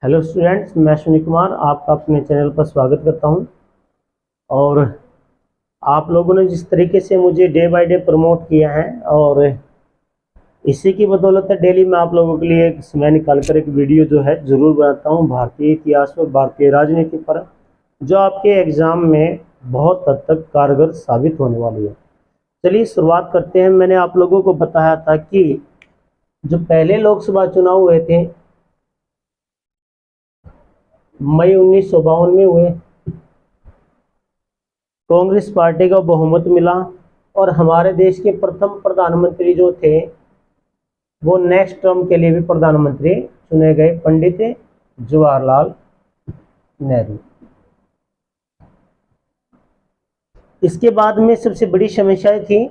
Hello students, मैं अश्विनी कुमार आपका अपने चैनल पर स्वागत करता हूं। और आप लोगों ने जिस तरीके से मुझे डे बाय डे प्रमोट किया है और इसी की बदौलत है डेली मैं आप लोगों के लिए एक समय निकाल कर एक वीडियो जो है ज़रूर बनाता हूं भारतीय इतिहास और भारतीय राजनीति पर, जो आपके एग्ज़ाम में बहुत हद तक कारगर साबित होने वाली है। चलिए शुरुआत करते हैं। मैंने आप लोगों को बताया था कि जो पहले लोकसभा चुनाव हुए थे मई 1952 में हुए, कांग्रेस पार्टी का बहुमत मिला और हमारे देश के प्रथम प्रधानमंत्री जो थे वो नेक्स्ट टर्म के लिए भी प्रधानमंत्री चुने गए, पंडित जवाहरलाल नेहरू। इसके बाद में सबसे बड़ी समस्याएं थी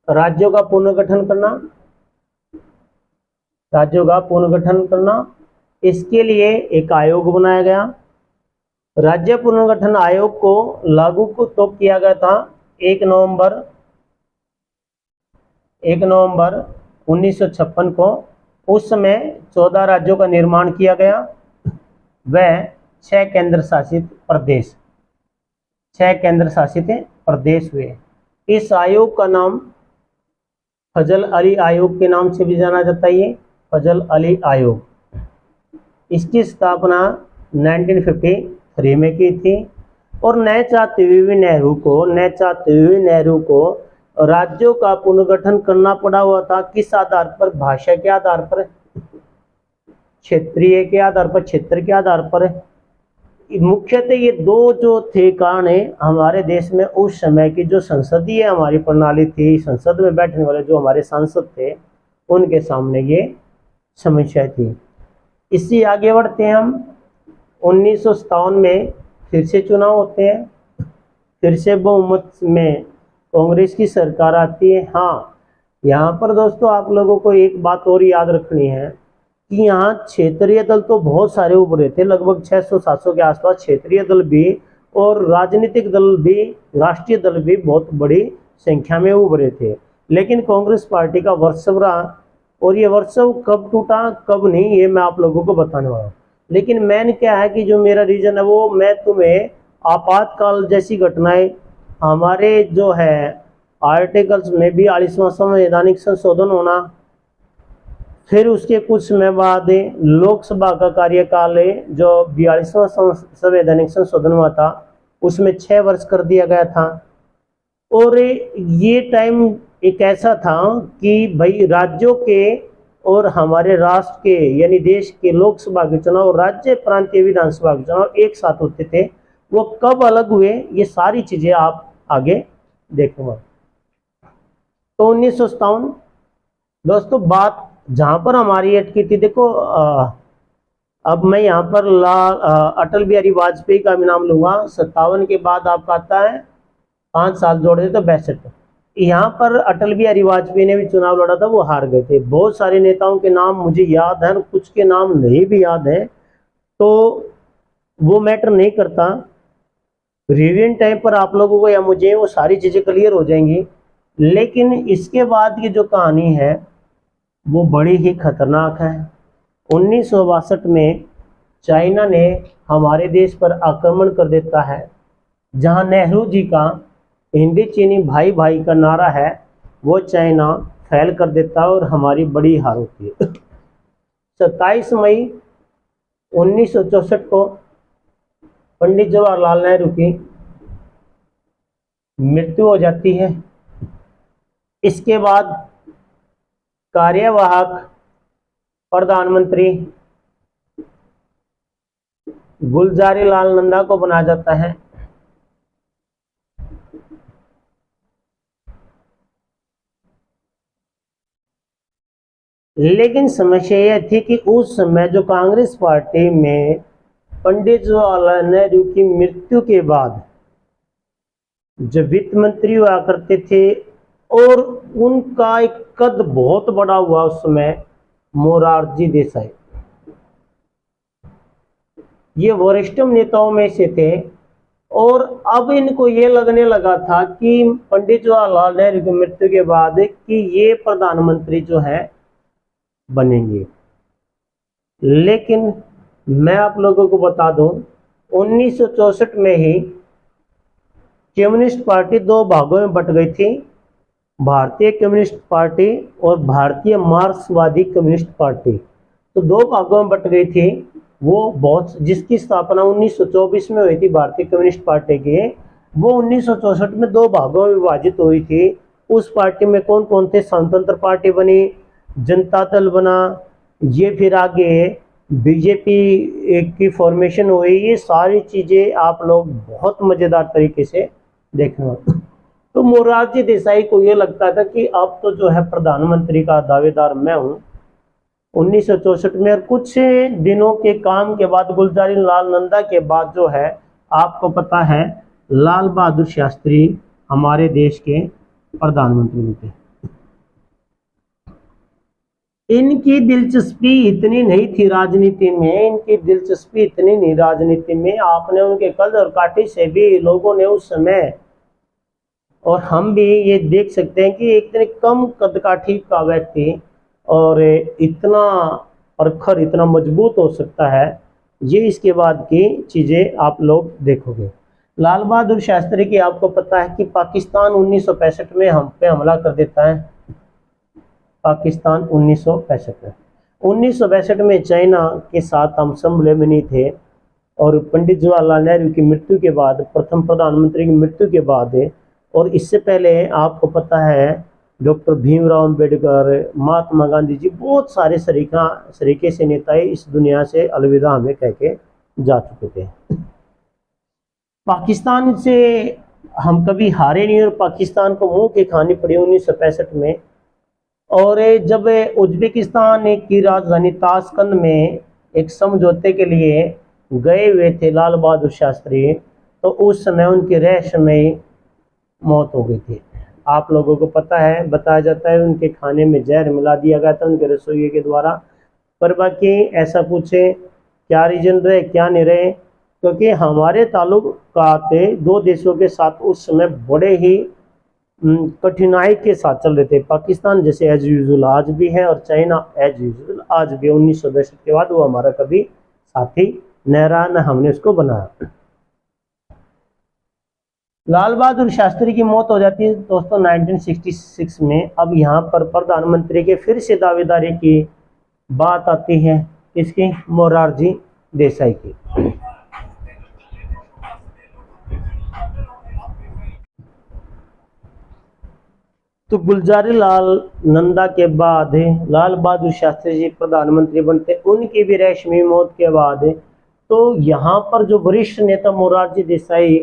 राज्यों का पुनर्गठन करना, इसके लिए एक आयोग बनाया गया। राज्य पुनर्गठन आयोग को लागू तो किया गया था 1 नवंबर 1956 को। उस समय 14 राज्यों का निर्माण किया गया, वह 6 केंद्र शासित प्रदेश हुए। इस आयोग का नाम फजल अली आयोग के नाम से भी जाना जाता है। ये फजल अली आयोग, इसकी स्थापना 1953 में की थी और न चाहते हुए नेहरू को राज्यों का पुनर्गठन करना पड़ा हुआ था। किस आधार पर? भाषा के आधार पर, क्षेत्र के आधार पर। मुख्यतः ये दो जो थे कारण हमारे देश में उस समय की जो संसदीय हमारी प्रणाली थी, संसद में बैठने वाले जो हमारे सांसद थे उनके सामने ये समस्या थी। इससे आगे बढ़ते हैं हम। 1957 में फिर से चुनाव होते हैं, फिर से बहुमत में कांग्रेस की सरकार आती है। हाँ, यहाँ पर दोस्तों आप लोगों को एक बात और याद रखनी है कि यहाँ क्षेत्रीय दल तो बहुत सारे उभरे थे, लगभग 600-700 के आसपास क्षेत्रीय दल भी और राजनीतिक दल भी, राष्ट्रीय दल भी बहुत बड़ी संख्या में उभरे थे। लेकिन कांग्रेस पार्टी का वर्चस्व रहा और ये वर्चस्व कब टूटा कब नहीं ये मैं आप लोगों को बताने वाला हूँ। लेकिन मेन क्या है कि जो मेरा रीजन है वो मैं तुम्हें आपातकाल जैसी घटनाएं, हमारे जो है आर्टिकल्स में 42वां संवैधानिक संशोधन होना, फिर उसके कुछ समय बाद लोकसभा का कार्यकाल जो 42वां संवैधानिक संशोधन हुआ था उसमें 6 वर्ष कर दिया गया था। और ये टाइम एक ऐसा था कि भाई राज्यों के और हमारे राष्ट्र के यानी देश के लोकसभा के चुनाव, राज्य प्रांतीय विधानसभा के चुनाव एक साथ होते थे। वो कब अलग हुए ये सारी चीजें आप आगे देखूंगा। तो 1957 दोस्तों बात जहां पर हमारी अटकी थी, देखो अब मैं यहाँ पर अटल बिहारी वाजपेयी का भी नाम लूंगा। 57 के बाद आपका आता है 5 साल जोड़ दे तो 62। यहाँ पर अटल बिहारी वाजपेयी ने भी चुनाव लड़ा था, वो हार गए थे। बहुत सारे नेताओं के नाम मुझे याद है, कुछ के नाम नहीं भी याद है, तो वो मैटर नहीं करता। रिवीजन टाइम पर आप लोगों को या मुझे वो सारी चीजें क्लियर हो जाएंगी। लेकिन इसके बाद की जो कहानी है वो बड़ी ही खतरनाक है। 1962 में चाइना ने हमारे देश पर आक्रमण कर देता है, जहां नेहरू जी का हिंदी चीनी भाई भाई का नारा है वो चाइना फैल कर देता है और हमारी बड़ी हार होती है। 27 मई 1964 को पंडित जवाहरलाल नेहरू की मृत्यु हो जाती है। इसके बाद कार्यवाहक प्रधानमंत्री गुलजारी लाल नंदा को बनाया जाता है। लेकिन समस्या यह थी कि उस समय जो कांग्रेस पार्टी में पंडित जवाहरलाल नेहरू की मृत्यु के बाद जो वित्त मंत्री हुआ करते थे और उनका एक कद बहुत बड़ा हुआ उस समय, मोरारजी देसाई, ये वरिष्ठतम नेताओं में से थे। और अब इनको ये लगने लगा था कि पंडित जवाहरलाल नेहरू की मृत्यु के बाद कि ये प्रधानमंत्री जो है बनेंगे। लेकिन मैं आप लोगों को बता दूं, 1964 में ही कम्युनिस्ट पार्टी दो भागों में बट गई थी, भारतीय कम्युनिस्ट पार्टी और भारतीय मार्क्सवादी कम्युनिस्ट पार्टी। तो दो भागों में बट गई थी वो, बहुत जिसकी स्थापना 1924 में हुई थी भारतीय कम्युनिस्ट पार्टी की, वो 1964 में दो भागों में विभाजित हुई थी। उस पार्टी में कौन कौन थे? स्वतंत्र पार्टी बनी, जनता दल बना, ये फिर आगे बीजेपी की फॉर्मेशन हुई। ये सारी चीजें आप लोग बहुत मजेदार तरीके से देखना। तो मोरारजी देसाई को ये लगता था कि अब तो जो है प्रधानमंत्री का दावेदार मैं हूं। 1964 में, और कुछ दिनों के काम के बाद, गुलजारी लाल नंदा के बाद जो है, आपको पता है लाल बहादुर शास्त्री हमारे देश के प्रधानमंत्री थे। इनकी दिलचस्पी इतनी नहीं थी राजनीति में, इनकी दिलचस्पी इतनी नहीं राजनीति में। आपने उनके कद और काठी से भी लोगों ने उस समय, और हम भी ये देख सकते हैं कि इतने कम कद काठी का व्यक्ति और इतना प्रखर, इतना मजबूत हो सकता है, ये इसके बाद की चीजें आप लोग देखोगे। लाल बहादुर शास्त्री की आपको पता है कि पाकिस्तान 1965 में हम पे हमला कर देता है। पाकिस्तान 1965 में, 1962 में चाइना के साथ हम समझौते में नहीं थे, और पंडित जवाहरलाल नेहरू की मृत्यु के बाद, प्रथम प्रधानमंत्री की मृत्यु के बाद, और इससे पहले आपको पता है डॉक्टर भीमराव अंबेडकर, महात्मा गांधी जी, बहुत सारे सरीके से नेता इस दुनिया से अलविदा हमें कह के जा चुके थे। पाकिस्तान से हम कभी हारे नहीं, और पाकिस्तान को मुंह की खानी पड़ी 1965 में। और जब उज्बेकिस्तान की राजधानी ताशकंद में एक समझौते के लिए गए हुए थे लाल बहादुर शास्त्री, तो उस समय उनकी रहस्यमयी मौत हो गई थी। आप लोगों को पता है, बताया जाता है उनके खाने में जहर मिला दिया गया था उनके रसोइये के द्वारा। पर बाकी ऐसा पूछे क्या रीजन रहे क्या नहीं रहे, क्योंकि हमारे ताल्लुकात दो देशों के साथ उस समय बड़े ही कठिनाई के साथ चल रहे थे। पाकिस्तान जैसे एज यूजुअल आज भी है, और चाइना एज यूजुअल आज भी। 1962 के बाद वो हमारा कभी साथी न रहा, न हमने उसको बनाया। लाल बहादुर शास्त्री की मौत हो जाती है दोस्तों 1966 में। अब यहाँ पर प्रधानमंत्री के फिर से दावेदारी की बात आती है, किसकी? मोरारजी देसाई की। तो गुलजारी लाल नंदा के बाद लाल बहादुर शास्त्री जी प्रधानमंत्री बनते। उनकी भी रेशमी मौत के बाद तो यहाँ पर जो वरिष्ठ नेता मोरारजी देसाई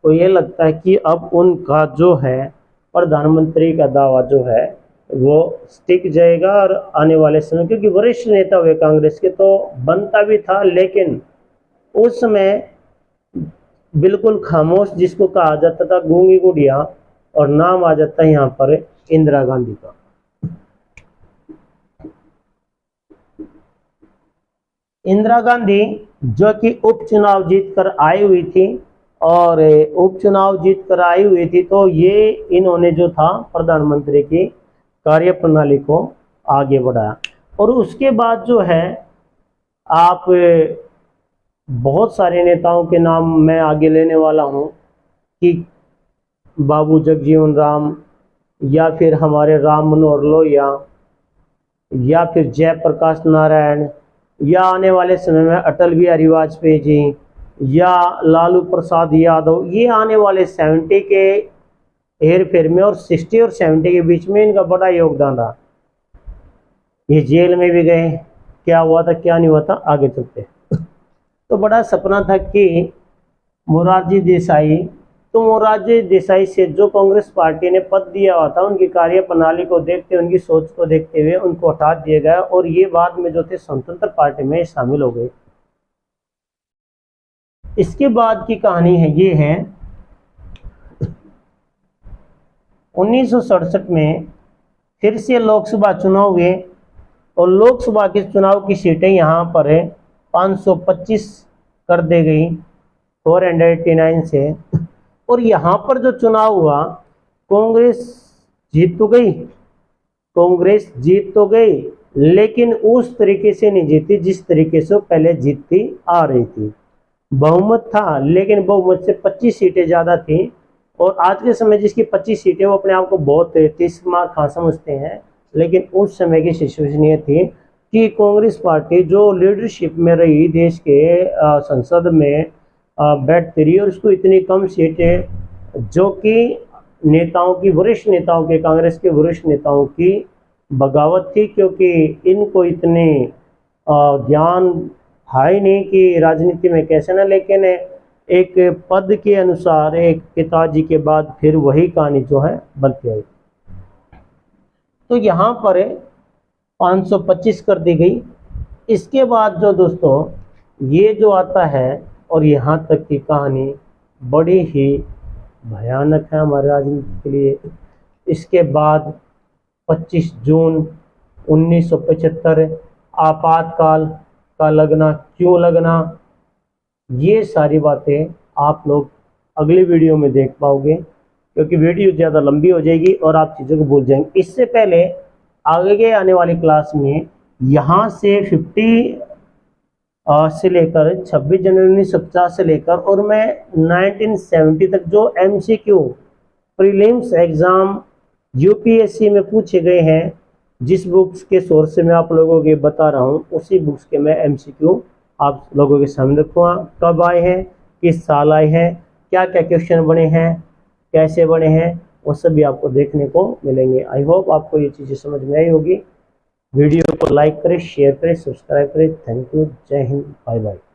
को ये लगता है कि अब उनका जो है प्रधानमंत्री का दावा जो है वो टिक जाएगा, और आने वाले समय, क्योंकि वरिष्ठ नेता हुए कांग्रेस के, तो बनता भी था। लेकिन उस समय बिल्कुल खामोश, जिसको कहा जाता था गूंगी गुड़िया, और नाम आ जाता है यहाँ पर इंदिरा गांधी का। इंदिरा गांधी जो कि उपचुनाव जीतकर आई हुई थी, और उपचुनाव जीतकर आई हुई थी, तो ये इन्होंने जो था प्रधानमंत्री की कार्यप्रणाली को आगे बढ़ाया। और उसके बाद जो है आप बहुत सारे नेताओं के नाम मैं आगे लेने वाला हूं, कि बाबू जगजीवन राम, या फिर हमारे राम मनोहर लोहिया, या फिर जयप्रकाश नारायण, या आने वाले समय में अटल बिहारी वाजपेयी जी, या लालू प्रसाद यादव। ये आने वाले 70 के हेर फेर में, और 60 और 70 के बीच में इनका बड़ा योगदान रहा। ये जेल में भी गए, क्या हुआ था क्या नहीं हुआ था आगे चलते। तो बड़ा सपना था कि मोरारजी देसाई, तो मोरारजी देसाई से जो कांग्रेस पार्टी ने पद दिया हुआ था, उनकी कार्यप्रणाली को देखते, उनकी सोच को देखते हुए उनको हटा दिया गया, और ये बाद में जो थे स्वतंत्र पार्टी में शामिल हो गए। इसके बाद की कहानी है, ये है 1967 में फिर से लोकसभा चुनाव हुए, और लोकसभा के चुनाव की सीटें यहाँ पर 525 कर दी गई 489 से। और यहाँ पर जो चुनाव हुआ, कांग्रेस जीत तो गई, लेकिन उस तरीके से नहीं जीती जिस तरीके से वो पहले जीतती आ रही थी। बहुमत था, लेकिन बहुमत से 25 सीटें ज़्यादा थी। और आज के समय जिसकी 25 सीटें, वो अपने आप को बहुत 30 मार खा समझते हैं, लेकिन उस समय की सिचुएशन ये थी कि कांग्रेस पार्टी जो लीडरशिप में रही देश के संसद में बैठती रही, और उसको इतनी कम सीटें, जो कि नेताओं की, वरिष्ठ नेताओं के, कांग्रेस के वरिष्ठ नेताओं की बगावत थी, क्योंकि इनको इतने ज्ञान था ही नहीं कि राजनीति में कैसे ना, लेकिन एक पद के अनुसार एक पिताजी के बाद फिर वही कहानी जो है बनती आई। तो यहाँ पर 525 कर दी गई। इसके बाद जो दोस्तों ये जो आता है, और यहाँ तक की कहानी बड़ी ही भयानक है हमारे राजनीति के लिए। इसके बाद 25 जून 1975 आपातकाल का लगना, क्यों लगना, ये सारी बातें आप लोग अगली वीडियो में देख पाओगे, क्योंकि वीडियो ज़्यादा लंबी हो जाएगी और आप चीज़ों को भूल जाएंगे। इससे पहले आगे आने वाली क्लास में यहाँ से 50 से लेकर 26 जनवरी 1950 से लेकर और मैं 1970 तक जो MCQ प्रीलिम्स एग्ज़ाम UPSC में पूछे गए हैं, जिस बुक्स के सोर्स से मैं आप लोगों के बता रहा हूँ, उसी बुक्स के मैं MCQ आप लोगों के सामने रखूँगा। कब आए हैं, किस साल आए हैं, क्या क्या क्वेश्चन बने हैं, कैसे बने हैं, वो सभी आपको देखने को मिलेंगे। आई होप आपको ये चीज़ें समझ में आई होगी। वीडियो को लाइक करें, शेयर करें, सब्सक्राइब करें। Thank you. जय हिंद। Bye bye.